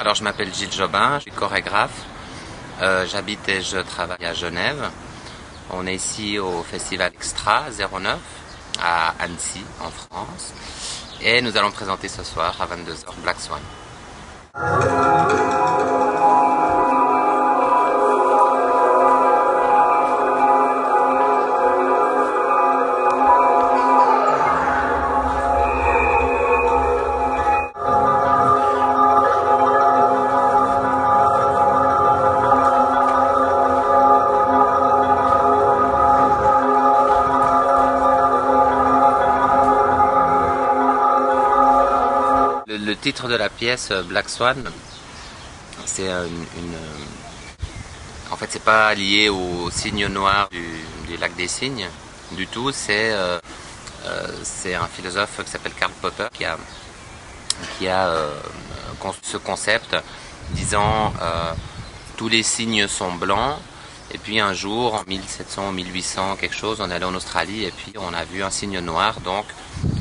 Alors je m'appelle Gilles Jobin, je suis chorégraphe, j'habite et je travaille à Genève. On est ici au festival Extra 09 à Annecy en France et nous allons présenter ce soir à 22h Black Swan. Le titre de la pièce Black Swan, c'est en fait c'est pas lié au signe noir du lac des cygnes du tout. C'est un philosophe qui s'appelle Karl Popper qui a conçu ce concept disant tous les cygnes sont blancs. Et puis un jour, en 1700 ou 1800, quelque chose, on allait en Australie et puis on a vu un signe noir. Donc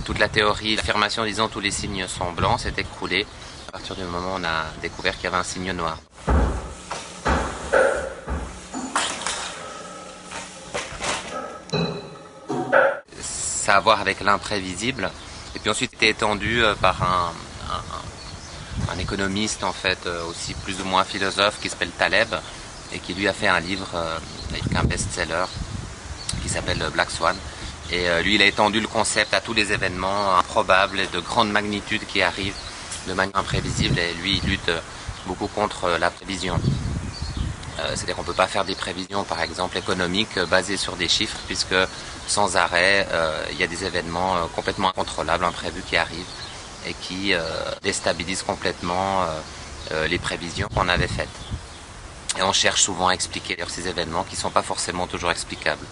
toute la théorie, l'affirmation disant tous les signes sont blancs s'est écroulée à partir du moment où on a découvert qu'il y avait un signe noir. Ça a à voir avec l'imprévisible. Et puis ensuite, c'était étendu par un économiste, en fait, aussi plus ou moins philosophe, qui s'appelle Taleb, et qui lui a fait un livre, un best-seller, qui s'appelle Black Swan. Et lui, il a étendu le concept à tous les événements improbables et de grande magnitude qui arrivent de manière imprévisible. Et lui, il lutte beaucoup contre la prévision. C'est-à-dire qu'on ne peut pas faire des prévisions, par exemple, économiques basées sur des chiffres, puisque sans arrêt, il y a des événements complètement incontrôlables, imprévus qui arrivent et qui déstabilisent complètement les prévisions qu'on avait faites. Et on cherche souvent à expliquer ces événements qui ne sont pas forcément toujours explicables.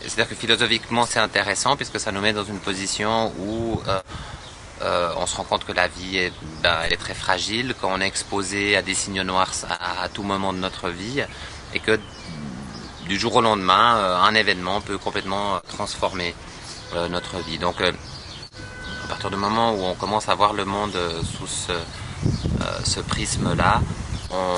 C'est-à-dire que philosophiquement c'est intéressant puisque ça nous met dans une position où on se rend compte que la vie elle est très fragile, qu'on est exposé à des signes noirs à tout moment de notre vie et que du jour au lendemain, un événement peut complètement transformer notre vie. Donc à partir du moment où on commence à voir le monde sous ce prisme-là, on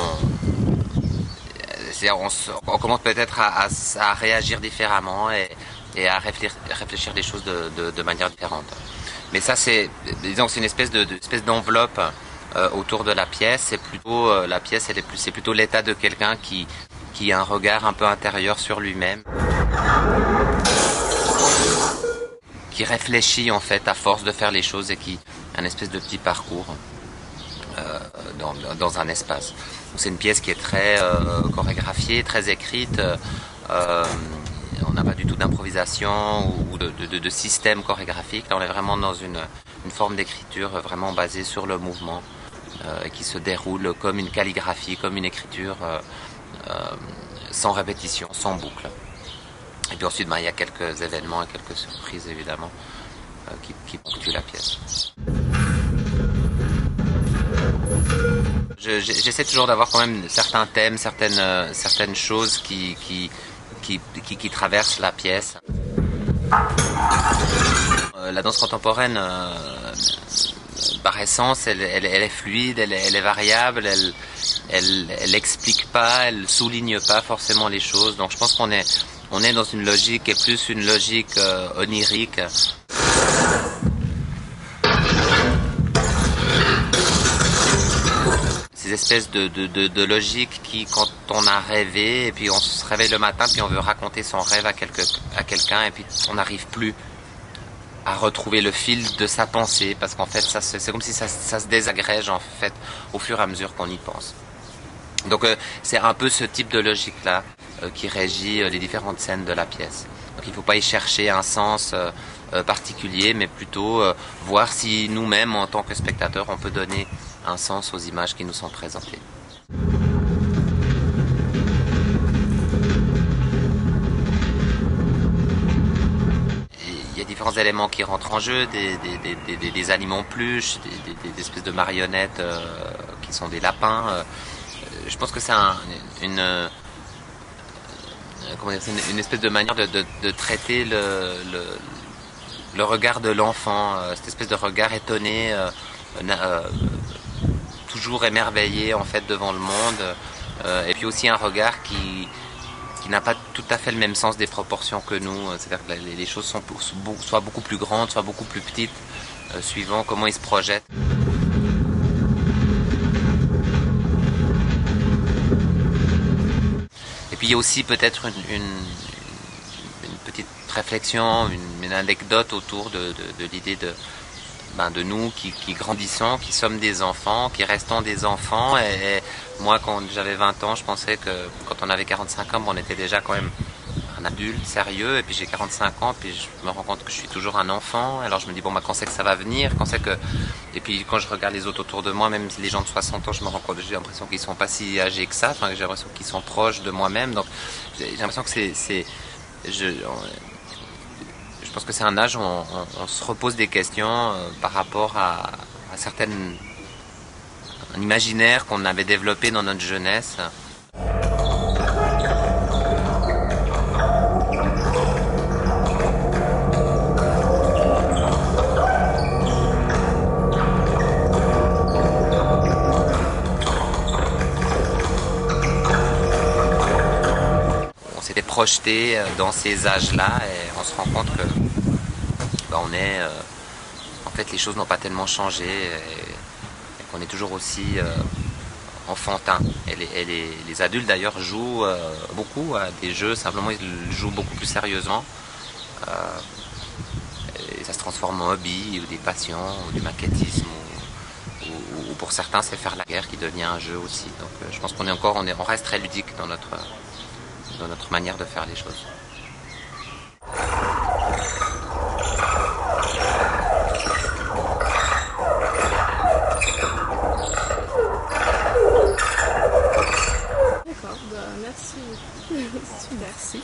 commence peut-être à réagir différemment et à réfléchir des choses de manière différente. Mais ça, disons que c'est une espèce d'enveloppe autour de la pièce. C'est plutôt la pièce, c'est plutôt l'état de quelqu'un qui a un regard un peu intérieur sur lui-même, qui réfléchit en fait à force de faire les choses et qui a une espèce de petit parcours dans un espace. C'est une pièce qui est très chorégraphiée, très écrite. On n'a pas du tout d'improvisation ou de système chorégraphique. Là, on est vraiment dans une forme d'écriture vraiment basée sur le mouvement qui se déroule comme une calligraphie, comme une écriture sans répétition, sans boucle. Et puis ensuite, il y a quelques événements et quelques surprises évidemment qui ponctuent la pièce. J'essaie toujours d'avoir quand même certains thèmes, certaines choses qui traversent la pièce. La danse contemporaine, par essence, elle est fluide, elle est variable, elle explique pas, elle souligne pas forcément les choses. Donc je pense qu'on est dans une logique qui est plus une logique onirique. Ces espèces de logique qui, quand on a rêvé, et puis on se réveille le matin, puis on veut raconter son rêve à quelqu'un, et puis on n'arrive plus à retrouver le fil de sa pensée, parce qu'en fait, c'est comme si ça se désagrège en fait au fur et à mesure qu'on y pense. Donc c'est un peu ce type de logique-là qui régit les différentes scènes de la pièce. Donc il ne faut pas y chercher un sens particulier, mais plutôt voir si nous-mêmes, en tant que spectateurs, on peut donner un sens aux images qui nous sont présentées. différents éléments qui rentrent en jeu, des animaux en peluche, des espèces de marionnettes qui sont des lapins. Je pense que c'est une espèce de manière de traiter le regard de l'enfant, cette espèce de regard étonné, toujours émerveillé en fait devant le monde, et puis aussi un regard qui n'a pas tout à fait le même sens des proportions que nous, c'est-à-dire que les choses sont soit beaucoup plus grandes, soit beaucoup plus petites, suivant comment ils se projettent. Et puis il y a aussi peut-être une petite réflexion, une anecdote autour de l'idée de nous qui grandissons, qui sommes des enfants, qui restons des enfants. Et moi, quand j'avais 20 ans, je pensais que quand on avait 45 ans, on était déjà quand même un adulte sérieux. Et puis j'ai 45 ans, puis je me rends compte que je suis toujours un enfant. Alors je me dis, quand c'est que ça va venir, quand c'est que... Et puis quand je regarde les autres autour de moi, même les gens de 60 ans, je me rends compte, j'ai l'impression qu'ils sont pas si âgés que ça. Enfin, j'ai l'impression qu'ils sont proches de moi-même. Donc j'ai l'impression que je pense que c'est un âge où on se repose des questions par rapport à un imaginaire qu'on avait développé dans notre jeunesse. On s'était projeté dans ces âges-là et on se rend compte que en fait les choses n'ont pas tellement changé et qu'on est toujours aussi enfantin. Et les adultes d'ailleurs jouent beaucoup à des jeux, simplement ils jouent beaucoup plus sérieusement. Et ça se transforme en hobby ou des passions ou du maquettisme ou pour certains c'est faire la guerre qui devient un jeu aussi. Donc je pense on reste très ludique dans notre manière de faire les choses. D'accord, merci. Merci.